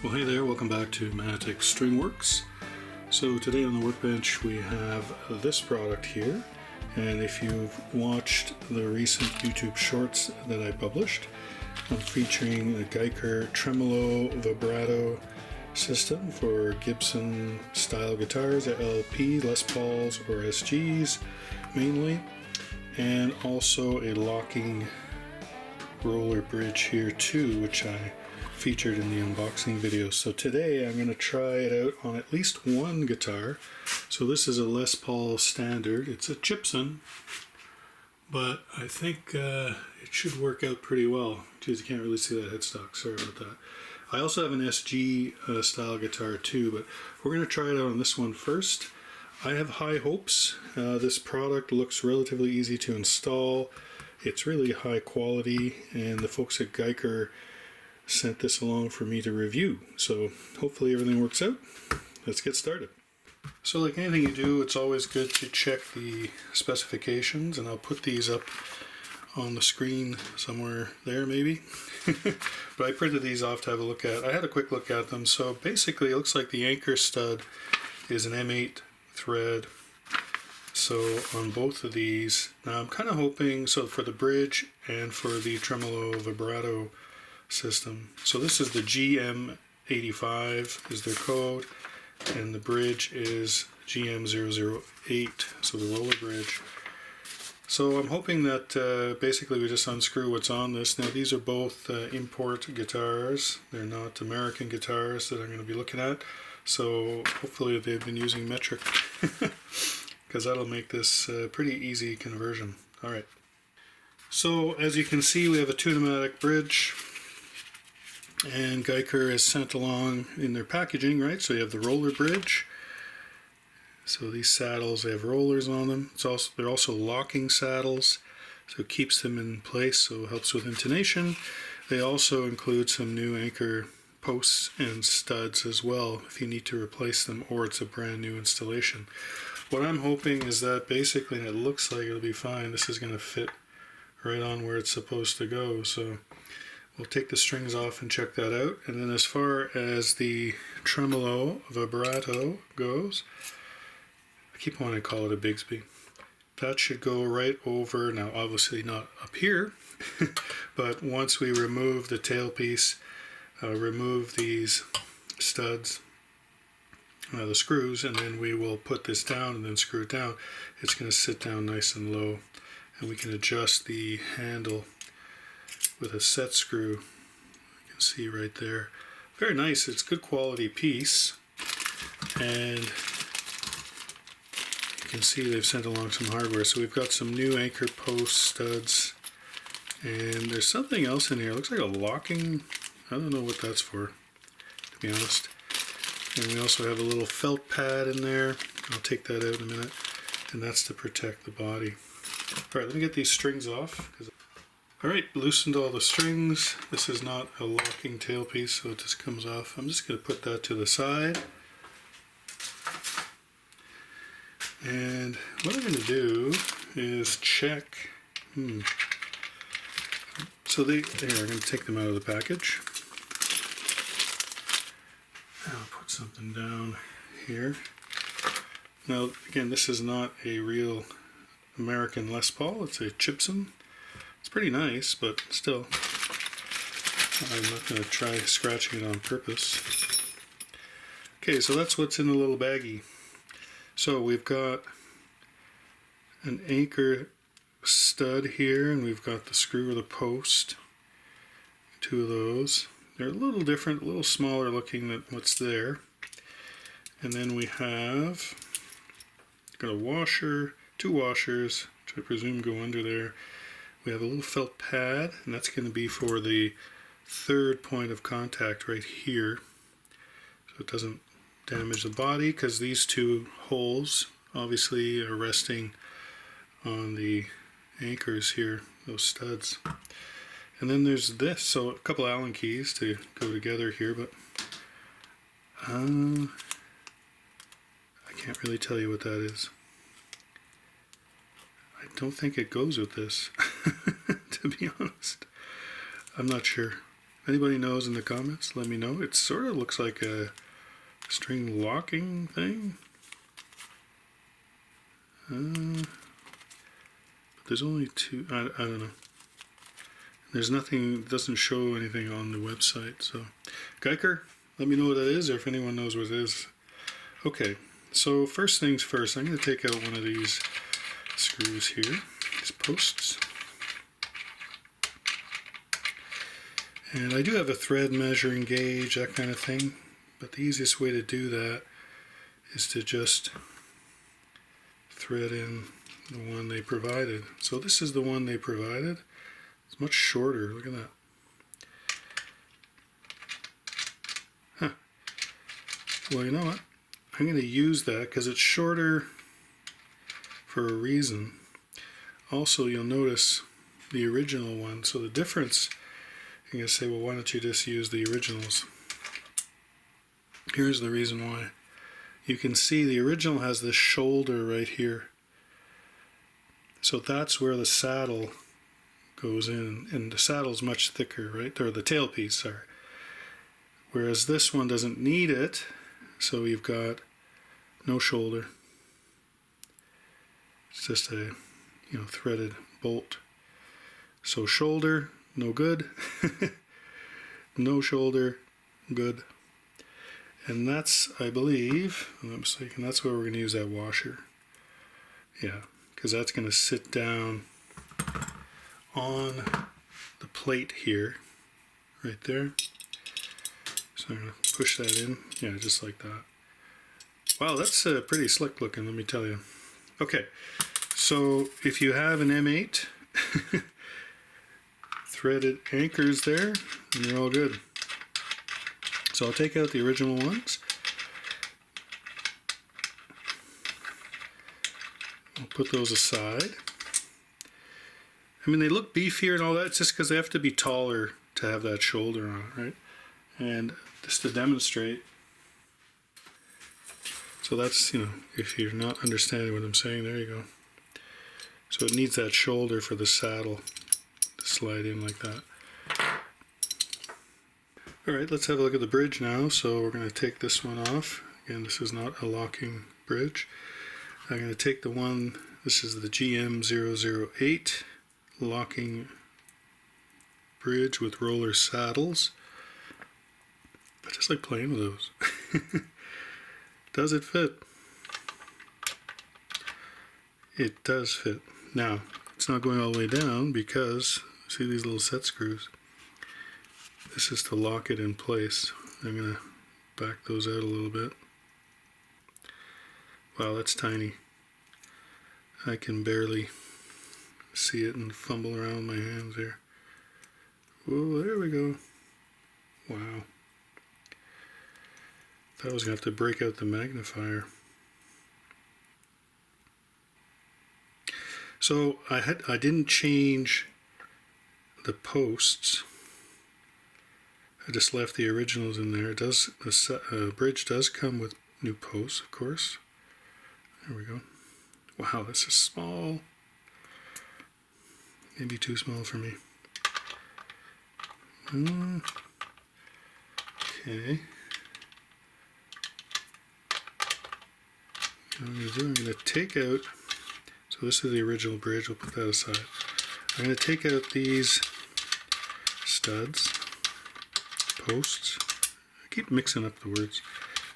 Well, hey there, welcome back to Matic Stringworks. So today on the workbench we have this product here, and if you've watched the recent YouTube shorts that I published, I'm featuring the Guyker Tremolo Vibrato system for Gibson style guitars, LP, Les Pauls, or SGs mainly, and also a locking roller bridge here too, which I featured in the unboxing video. So today I'm going to try it out on at least one guitar. So this is a Les Paul standard. It's a Gibson, but I think it should work out pretty well. Geez, you can't really see that headstock, sorry about that. I also have an SG style guitar too, but we're going to try it out on this one first. I have high hopes. This product looks relatively easy to install. It's really high quality, and the folks at Guyker sent this along for me to review. So hopefully everything works out. Let's get started. So like anything you do, it's always good to check the specifications, and I'll put these up on the screen somewhere there maybe. But I printed these off to have a look at. I had a quick look at them. So basically it looks like the anchor stud is an M8 thread. So on both of these, now I'm kind of hoping, so for the bridge and for the tremolo vibrato system. So this is the GM85 is their code, and the bridge is GM008, so the roller bridge. So I'm hoping that basically we just unscrew what's on this. Now these are both import guitars. They're not American guitars that I'm going to be looking at. So hopefully they've been using metric, because that'll make this a pretty easy conversion. Alright. So as you can see, we have a tune-o-matic bridge, and Guyker has sent along in their packaging, right? So you have the roller bridge. So these saddles, they have rollers on them. They're also locking saddles, so it keeps them in place, so it helps with intonation. They also include some new anchor posts and studs as well if you need to replace them, or it's a brand new installation. What I'm hoping is that basically, and it looks like it'll be fine, this is going to fit right on where it's supposed to go. So we'll take the strings off and check that out. And then as far as the tremolo vibrato goes, I keep wanting to call it a Bigsby. That should go right over, now obviously not up here, but once we remove the tailpiece, remove these studs, the screws, and then we will put this down and then screw it down, it's going to sit down nice and low, and we can adjust the handle with a set screw. You can see right there. Very nice. It's good quality piece, and you can see they've sent along some hardware. So we've got some new anchor post studs, and there's something else in here. It looks like a locking, I don't know what that's for, to be honest. And we also have a little felt pad in there. I'll take that out in a minute, and that's to protect the body. Alright, let me get these strings off. Alright, loosened all the strings. This is not a locking tailpiece, so it just comes off. I'm just going to put that to the side. And what I'm going to do is check. So I'm going to take them out of the package. I'll put something down here. Now, again, this is not a real American Les Paul. It's a Gibson. It's pretty nice, but still, I'm not going to try scratching it on purpose. Okay, so that's what's in the little baggie. So we've got an anchor stud here, and we've got the screw or the post. Two of those. They're a little different, a little smaller looking than what's there. And then we have got a washer, two washers, which I presume go under there. We have a little felt pad, and that's going to be for the third point of contact right here, so it doesn't damage the body, because these two holes obviously are resting on the anchors here, those studs. And then there's this, so a couple Allen keys to go together here, but I can't really tell you what that is. I don't think it goes with this, to be honest. I'm not sure. anybody knows in the comments, let me know. It sort of looks like a string locking thing. But there's only two, I don't know. There's nothing, it doesn't show anything on the website. So, Guyker, let me know what that is, or if anyone knows what it is. Okay, so first things first, I'm going to take out one of these screws here, these posts. And I do have a thread measuring gauge, that kind of thing, but the easiest way to do that is to just thread in the one they provided. So this is the one they provided. It's much shorter, look at that. Huh. Well, you know what? I'm going to use that because it's shorter for a reason. Also, you'll notice the original one. So the difference, you're going to say, well, why don't you just use the originals? Here's the reason why. You can see the original has this shoulder right here. So that's where the saddle goes in, and the saddle's much thicker, right? Or the tailpiece, sorry. Whereas this one doesn't need it, so you've got no shoulder. It's just a, threaded bolt. So shoulder, no good. No shoulder, good. And that's, I believe, if I'm not mistaken, that's where we're going to use that washer. Yeah, because that's going to sit down on the plate here, right there. So I'm going to push that in, yeah, just like that. Wow, that's pretty slick looking, let me tell you. Okay, so if you have an M8, threaded anchors there, and you're all good. So I'll take out the original ones. I'll put those aside. I mean, they look beefier and all that. It's just because they have to be taller to have that shoulder on it, right? And just to demonstrate. So that's, if you're not understanding what I'm saying, there you go. So it needs that shoulder for the saddle to slide in like that. Alright, let's have a look at the bridge now. So we're going to take this one off. Again, this is not a locking bridge. I'm going to take the one, this is the GM008 locking bridge with roller saddles. I just like playing with those. Does it fit? It does fit. Now, it's not going all the way down because, see these little set screws? This is to lock it in place. I'm going to back those out a little bit. Wow, that's tiny. I can barely see it and fumble around with my hands here. Whoa, there we go. Wow. Thought I was going to have to break out the magnifier. So I didn't change the posts. I just left the originals in there. It does, the bridge does come with new posts, of course. There we go. Wow, this is small. Maybe too small for me. Okay. What I'm going to take out, so this is the original bridge, we'll put that aside. I'm going to take out these studs, posts, I keep mixing up the words,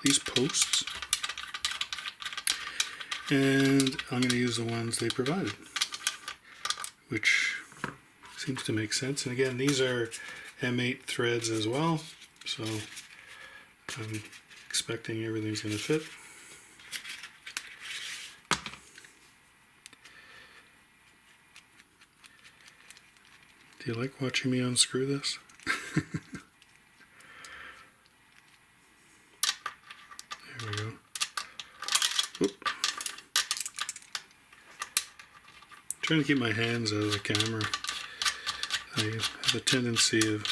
these posts, and I'm going to use the ones they provided, which seems to make sense. And again, these are M8 threads as well, so I'm expecting everything's going to fit. Do you like watching me unscrew this? There we go. Whoop. Trying to keep my hands out of the camera. I have a tendency of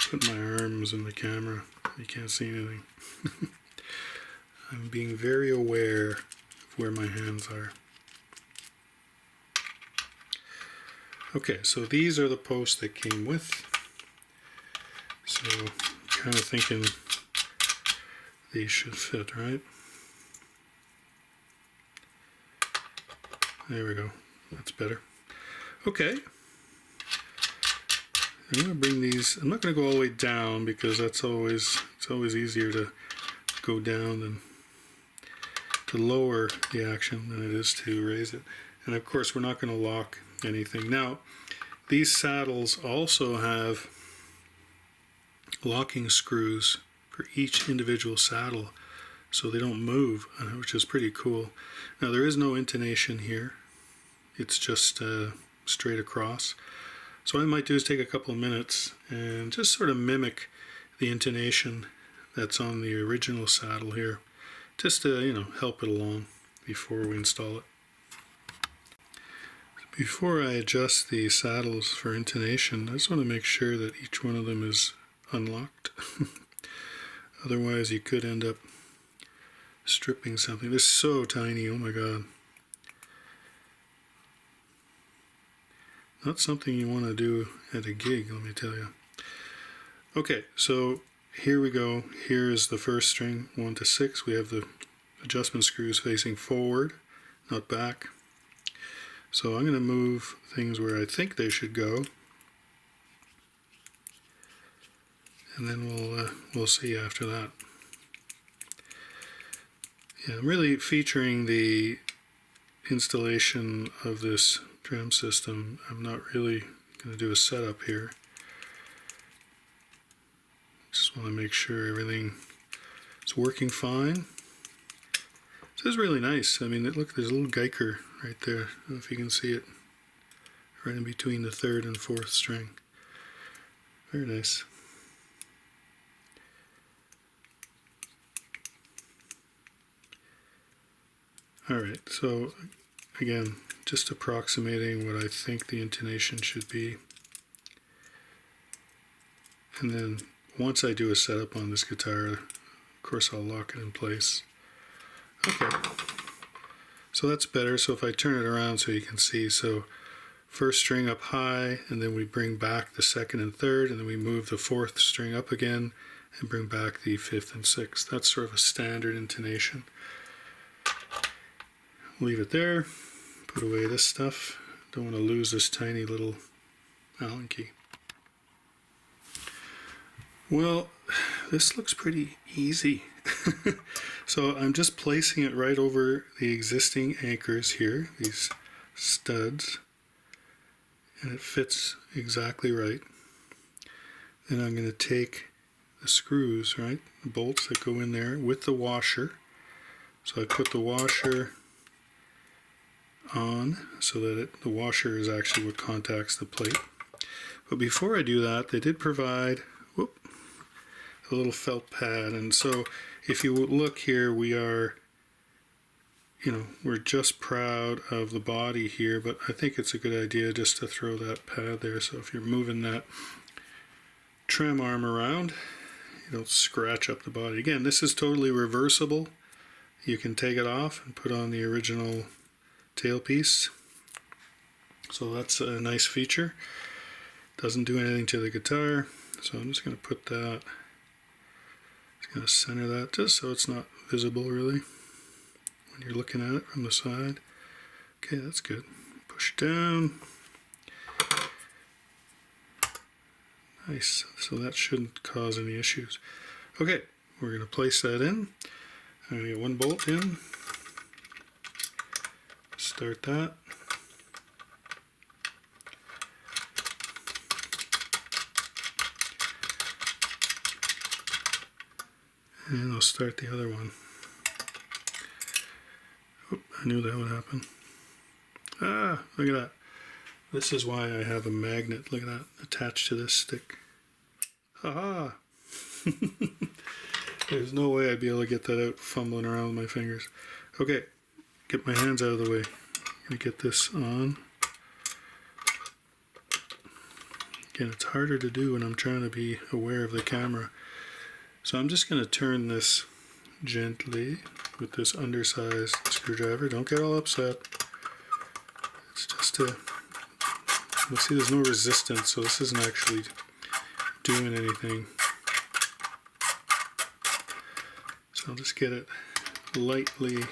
putting my arms in the camera. You can't see anything. I'm being very aware of where my hands are. Okay, so these are the posts that came with So kind of thinking these should fit, right? There we go. That's better. Okay. I'm going to bring these, I'm not going to go all the way down because it's always easier to go down than to lower the action than it is to raise it. And of course we're not going to lock anything. Now these saddles also have locking screws for each individual saddle so they don't move, which is pretty cool. Now there is no intonation here, it's just straight across. So what I might do is take a couple of minutes and just sort of mimic the intonation that's on the original saddle here, just to, you know, help it along before we install it. Before I adjust the saddles for intonation, I just want to make sure that each one of them is unlocked. Otherwise you could end up stripping something. This is so tiny, oh my god. Not something you want to do at a gig, let me tell you. Okay, so here we go. Here is the first string, 1 to 6. We have the adjustment screws facing forward, not back. So I'm going to move things where I think they should go. And then we'll see after that. Yeah, I'm really featuring the installation of this drum system. I'm not really going to do a setup here. Just want to make sure everything is working fine. This is really nice. I mean, look, there's a little Guyker right there. I don't know if you can see it. Right in between the 3rd and 4th string. Very nice. Alright, so again, just approximating what I think the intonation should be. And then once I do a setup on this guitar, of course I'll lock it in place. Okay, so that's better. So if I turn it around so you can see, so first string up high, and then we bring back the 2nd and 3rd, and then we move the 4th string up again and bring back the 5th and 6th. That's sort of a standard intonation. Leave it there, put away this stuff. Don't want to lose this tiny little Allen key. Well, this looks pretty easy. So I'm just placing it right over the existing anchors here, these studs, and it fits exactly right. Then I'm going to take the screws, right, the bolts that go in there with the washer. So I put the washer on so that the washer is actually what contacts the plate. But before I do that, they did provide a little felt pad, and so if you look here, we are, you know, we're just proud of the body here, but I think it's a good idea just to throw that pad there, so if you're moving that trem arm around, you don't scratch up the body. Again, this is totally reversible. You can take it off and put on the original tailpiece, so that's a nice feature. Doesn't do anything to the guitar, so I'm just going to put that, just going to center that just so it's not visible really when you're looking at it from the side. Okay, that's good. Push down. Nice, so that shouldn't cause any issues. Okay, we're going to place that in. I'm going to get one bolt in. Start that. And I'll start the other one. Oh, I knew that would happen. Ah, look at that. This is why I have a magnet, look at that, attached to this stick. Haha! There's no way I'd be able to get that out fumbling around with my fingers. Okay, get my hands out of the way. I'm going to get this on. Again, it's harder to do when I'm trying to be aware of the camera. So I'm just going to turn this gently with this undersized screwdriver. Don't get all upset. It's just a, you'll see there's no resistance, so this isn't actually doing anything. So I'll just get it lightly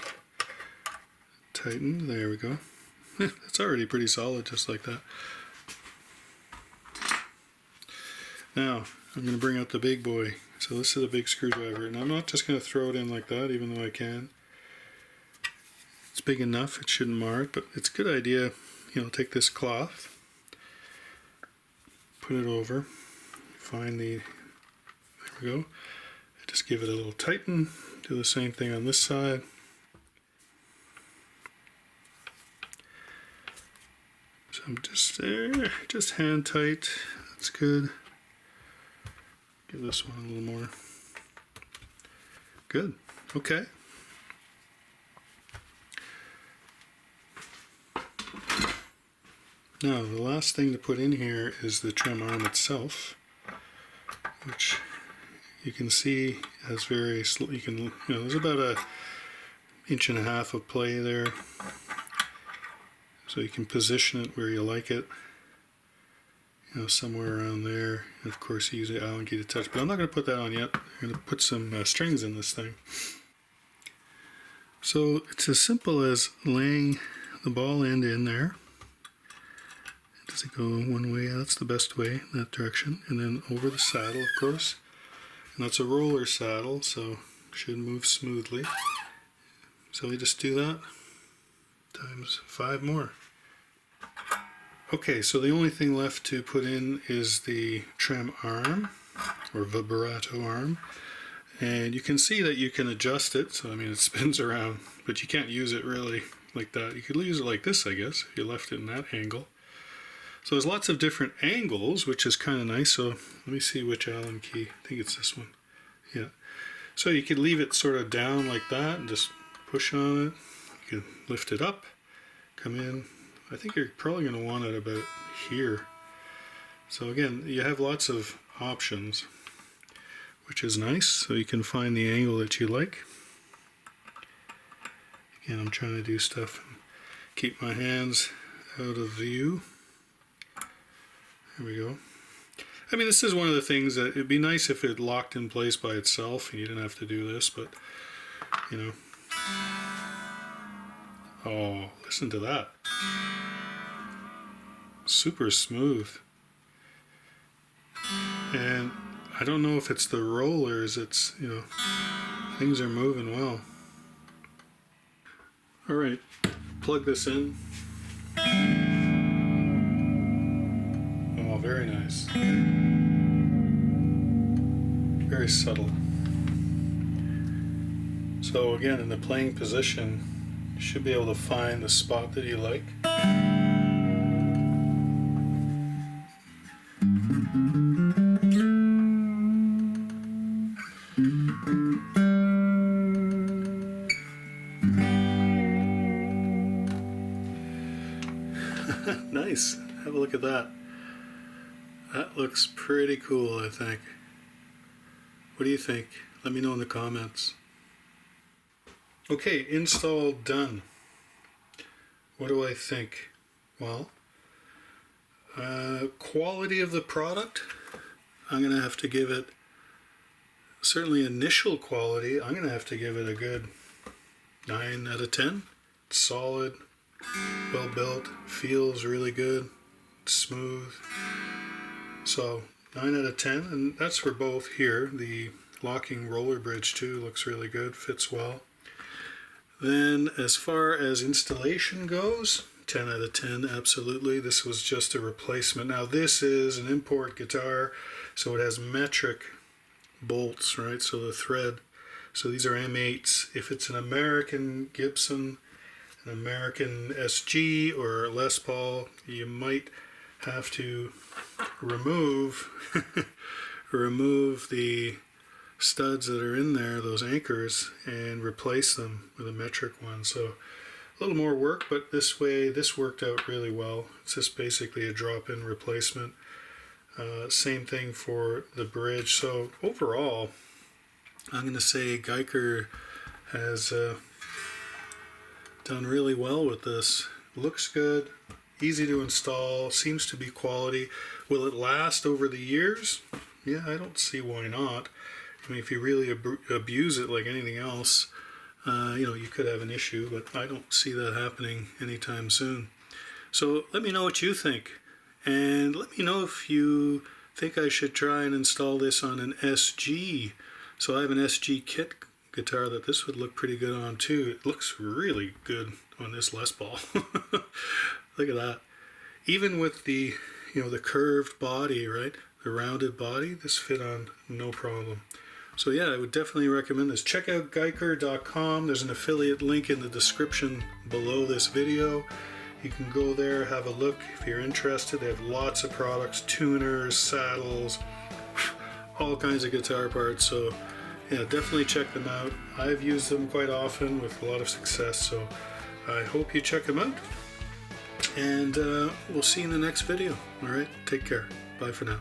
tightened. There we go. It's already pretty solid just like that. Now I'm going to bring out the big boy. So this is a big screwdriver, and I'm not just going to throw it in like that, even though I can. It's big enough, it shouldn't mar it, but it's a good idea, you know, take this cloth, put it over, find the, there we go, just give it a little tighten, do the same thing on this side. So I'm just there, just hand tight, that's good. Give this one a little more. Good, okay. Now the last thing to put in here is the trim arm itself, which you can see has very, you can, you know, there's about an inch and a half of play there, so you can position it where you like it, you know, somewhere around there. And of course you use the Allen key to touch, but I'm not going to put that on yet. I'm going to put some strings in this thing. So it's as simple as laying the ball end in there. Does it go one way? Yeah, that's the best way, that direction. And then over the saddle, of course. And that's a roller saddle, so it should move smoothly. So we just do that times 5 more. Okay, so the only thing left to put in is the trim arm, or vibrato arm. And you can see that you can adjust it, so I mean it spins around, but you can't use it really like that. You could use it like this, I guess, if you left it in that angle. So there's lots of different angles, which is kind of nice. So let me see which Allen key. I think it's this one. Yeah. So you could leave it sort of down like that and just push on it. You can lift it up, come in. I think you're probably going to want it about here. So again, you have lots of options, which is nice. So you can find the angle that you like. Again, I'm trying to do stuff and keep my hands out of view. There we go. I mean, this is one of the things that it'd be nice if it locked in place by itself and you didn't have to do this, but you know. Oh, listen to that. Super smooth. And I don't know if it's the rollers, it's, you know, things are moving well. All right, plug this in. Oh, very nice. Very subtle. So again, in the playing position, you should be able to find the spot that you like. Nice. Have a look at that. That looks pretty cool, I think. What do you think? Let me know in the comments. Okay, install done. What do I think? Well, quality of the product, I'm going to have to give it, certainly initial quality, I'm going to have to give it a good 9 out of 10. It's solid, well built, feels really good, smooth. So 9 out of 10, and that's for both here. The locking roller bridge too looks really good, fits well. Then as far as installation goes, 10 out of 10, absolutely. This was just a replacement. Now this is an import guitar, so it has metric bolts, right? So the thread, so these are M8s. If it's an American Gibson, an American SG or Les Paul, you might have to remove remove the studs that are in there, those anchors, and replace them with a metric one. So a little more work, but this way, this worked out really well. It's just basically a drop-in replacement. Same thing for the bridge. So overall, I'm going to say Guyker has done really well with this. Looks good, easy to install, seems to be quality. Will it last over the years? yeah, I don't see why not. I mean, if you really abuse it like anything else, you know, you could have an issue, but I don't see that happening anytime soon. So let me know what you think, and let me know if you think I should try and install this on an SG. So I have an SG kit guitar that this would look pretty good on too. It looks really good on this Les Paul. Look at that. Even with the, you know, the curved body, right? The rounded body, this fit on no problem. So yeah, I would definitely recommend this. Check out Guyker.com. There's an affiliate link in the description below this video. You can go there, have a look if you're interested. They have lots of products, tuners, saddles, all kinds of guitar parts. So yeah, definitely check them out. I've used them quite often with a lot of success. So I hope you check them out. And we'll see you in the next video. All right, take care. Bye for now.